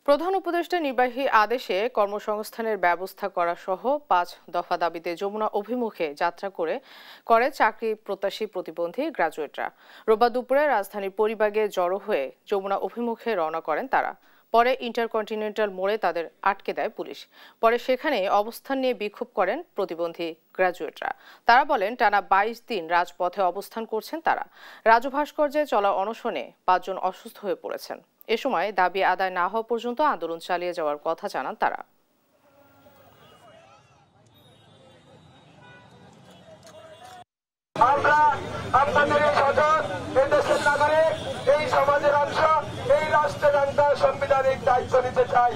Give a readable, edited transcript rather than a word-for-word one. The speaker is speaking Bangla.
প্রধান উপদেষ্টা নির্বাহী আদেশে কর্মসংস্থানের ব্যবস্থা করা সহ ৫ দফা দাবিতে যমুনা অভিমুখে যাত্রা করে চাকরি প্রত্যাশী প্রতিবন্ধী গ্র্যাজুয়েটরা। রোববার দুপুরে রাজধানীর পরিবাগে জড়ো হয়ে যমুনা অভিমুখে রওনা করেন তারা। পরে ইন্টারকন্টিনেন্টাল মোড়ে তাদের আটকে দেয় পুলিশ। পরে সেখানে অবস্থান নিয়ে বিক্ষোভ করেন প্রতিবন্ধী গ্র্যাজুয়েটরা। তারা বলেন টানা ২২ দিন রাজপথে অবস্থান করছেন তারা। রাজু ভাস্কর্যে চলা অনশনে ৫ জন অসুস্থ হয়ে পড়েছেন। এ সময় দাবি আদায় না হওয়া পর্যন্ত আন্দোলন চালিয়ে যাওয়ার কথা জানান তারা। আমরা আপনাদের এই স্বজন, এই দেশের নাগরিক, এই সমাজের অংশ, এই রাষ্ট্রের অংশ, সাংবিধানিক দায়িত্ব নিতে চাই।